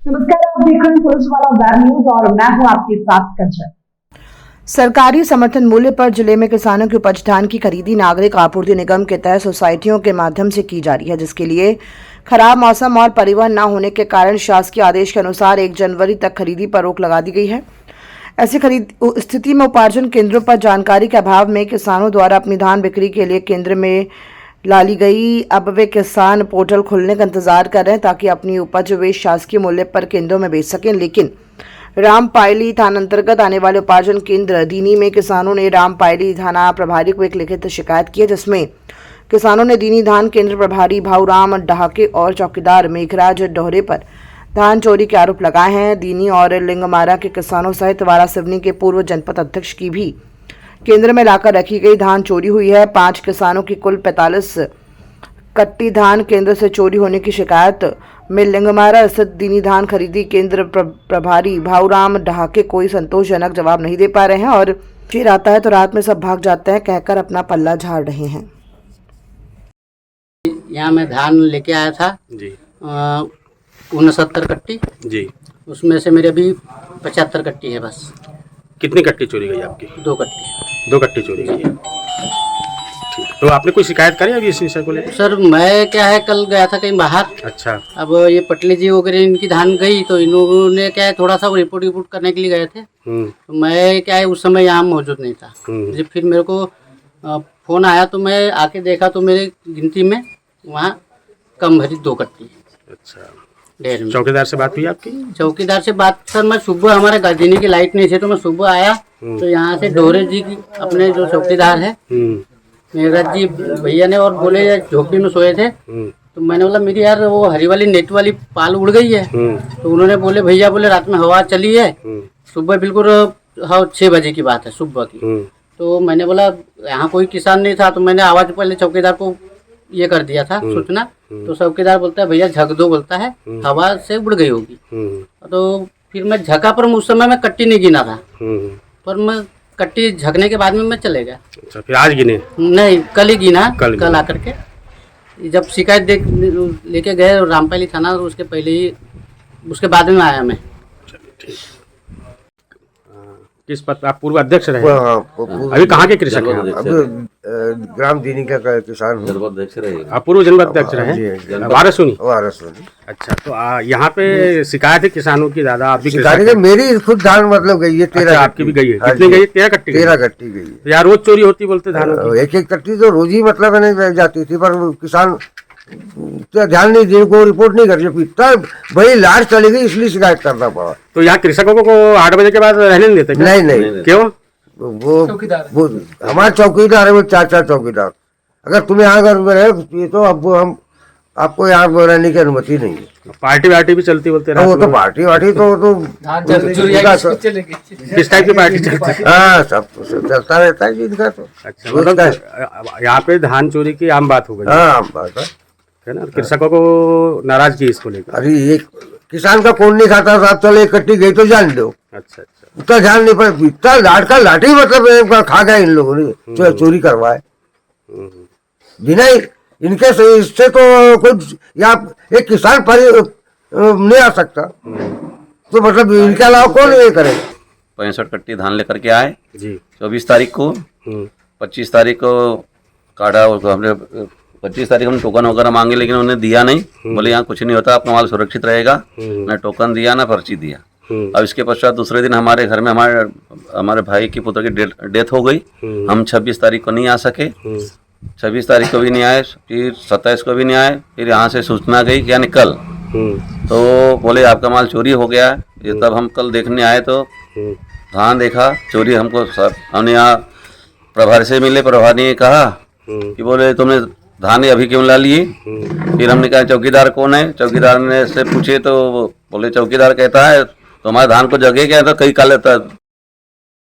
नमस्कार, आप देख रहे हैं पुलिस वाला वेब न्यूज और मैं हूं आपके साथ कंचन। सरकारी समर्थन मूल्य पर जिले में किसानों की उपज धान की खरीदी नागरिक आपूर्ति निगम के तहत सोसाइटियों के माध्यम से की जा रही है, जिसके लिए खराब मौसम और परिवहन न होने के कारण शासकीय आदेश के अनुसार 1 जनवरी तक खरीदी पर रोक लगा दी गई है। ऐसी खरीद स्थिति में उपार्जन केंद्रों पर जानकारी के अभाव में किसानों द्वारा अपनी धान बिक्री के लिए केंद्र में ला ली गई। अब वे किसान पोर्टल खुलने का इंतजार कर रहे हैं ताकि अपनी उपज वे शासकीय मूल्य पर केंद्रों में बेच सकें। लेकिन रामपायली थाना अंतर्गत आने वाले उपार्जन केंद्र दीनी में किसानों ने रामपायली थाना प्रभारी को एक लिखित शिकायत की है, जिसमें किसानों ने दीनी धान केंद्र प्रभारी भाऊराम डहाके और चौकीदार मेघराज डोहरे पर धान चोरी के आरोप लगाए हैं। दीनी और लिंगमारा के किसानों सहित वारासिवनी के पूर्व जनपद अध्यक्ष की भी केंद्र में लाकर रखी गई धान चोरी हुई है। 5 किसानों की कुल 45 कट्टी धान केंद्र से चोरी होने की शिकायत में लिंगमारा स्थित दीनी धान खरीदी केंद्र प्रभारी भाऊराम डहाके कोई संतोषजनक जवाब नहीं दे पा रहे हैं और फिर आता है तो रात में सब भाग जाते हैं कहकर अपना पल्ला झाड़ रहे हैं। यहाँ मैं धान लेके आया था जी 69 कट्टी जी। उसमें से मेरे अभी 75 कट्टी है बस। कितनी कट्टी चोरी गई आपकी? 2 कट्टी। 2 कट्टी चोरी गई है। ठीक, तो आपने कोई शिकायत करी अभी इस विषय को लेकर? सर मैं क्या है, कल गया था कहीं बाहर। अच्छा। अब ये पटले जी वगैरह इनकी धान गई तो इन्होंने क्या है थोड़ा सा रिपोर्ट करने के लिए गए थे। तो मैं क्या है उस समय यहाँ मौजूद नहीं था। जब फिर मेरे को फोन आया तो मैं आके देखा तो मेरे गिनती में वहाँ कम भरी 2 कट्टी। अच्छा। ढेर में चौकीदार से बात हुई आपकी? चौकीदार से बात सर मैं सुबह, हमारे गाजीनी की लाइट नहीं थी तो मैं सुबह आया तो यहाँ से डोरे जी की अपने जो चौकीदार है मेघराज जी भैया ने और बोले झोपड़ी में सोए थे। तो मैंने बोला मेरी यार वो हरी वाली नेट वाली पाल उड़ गई है। तो उन्होंने बोले भैया बोले रात में हवा चली है, सुबह बिल्कुल 6 बजे की बात है सुबह की। तो मैंने बोला यहाँ कोई किसान नहीं था तो मैंने आवाज पहले चौकीदार को ये कर दिया था सूचना। तो चौकीदार बोलता है भैया झक दो, बोलता है हवा से उड़ गई होगी। तो फिर मैं झका, पर उस समय मैं कट्टी नहीं गिना था, पर मैं कट्टी झकने के बाद में मैं चले गया। अच्छा, फिर आज गिने? नहीं, कल ही गिना। कल आकर के जब शिकायत लेके गए रामपायली थाना, उसके पहले ही उसके बाद में आया मैं। ठीक। किस पद आप पूर्व अध्यक्ष रहे? अभी कहाँ के कृषक हैं? अभी ग्राम दीनी का किसान हूँ। आप पूर्व जनपद अध्यक्ष रहे? वारासिवनी। अच्छा, तो यहाँ पे शिकायत है किसानों की ज्यादा? आप भी शिकायत है? मेरी खुद धान मतलब गई है 13। आपकी भी गई है? कितनी गई? 13 कट्टी? 13 कट्टी गई है। यार रोज चोरी होती बोलते धानों की? एक कट्टी तो रोज ही मतलब नहीं जाती थी, पर किसान ध्यान नहीं दिए, को रिपोर्ट नहीं कर सकता। भाई लार चली गई इसलिए शिकायत करना पड़ा। तो यहाँ कृषकों को 8 बजे के बाद रहने नहीं देते? नहीं। क्यों? वो हमारे चौकीदार है, वो 4 चौकीदार। अगर तुम्हें यहाँ अगर रहे तो अब हम आपको यहाँ रहने की अनुमति नहीं है। पार्टी वार्टी भी चलती बोलते? वो तो पार्टी वार्टी तो किस टाइप की पार्टी चलती है? हाँ, सब चलता रहता है जिनका तो। अच्छा, मतलब यहाँ पे धान चोरी की आम बात हो गई? हाँ, आम बात है ना। कृषकों को नाराज की इसको लेकर? अरे एक किसान का कौन नहीं खाता था, चलो 1 कट्टी गई तो जान दो। अच्छा। उतना ध्यान नहीं पड़ा, इतना लाठी मतलब खा गया इन लोगों ने, चोरी करवाए बिना इनके से। इससे तो कोई यहाँ एक किसान नहीं आ सकता, तो मतलब इनके अलावा कौन ये करेगा? 65 कट्टी धान लेकर के आए जी 24 तारीख को। 25 तारीख को काटा, हमने 25 तारीख हम टोकन वगैरह मांगे लेकिन उन्होंने दिया नहीं। बोले यहाँ कुछ नहीं होता, आपका माल सुरक्षित रहेगा। ना टोकन दिया ना पर्ची दिया। अब इसके पश्चात दूसरे दिन हमारे घर में हमारे भाई की पुत्र की डेथ हो गई। हम 26 तारीख को नहीं आ सके, 26 तारीख को भी नहीं आए, फिर 27 को भी नहीं आए। फिर यहाँ से सूचना गई यानी कल, तो बोले आपका माल चोरी हो गया है। ये तब हम कल देखने आए तो धान देखा चोरी। हमने यहाँ प्रभारी से मिले, प्रभारी ने कहा कि बोले तुमने धान अभी क्यों ला लिए? फिर हमने कहा चौकीदार कौन है? चौकीदार ने से पूछे तो बोले चौकीदार कहता है तुम्हारे धान को जगह क्या है, तो कई काले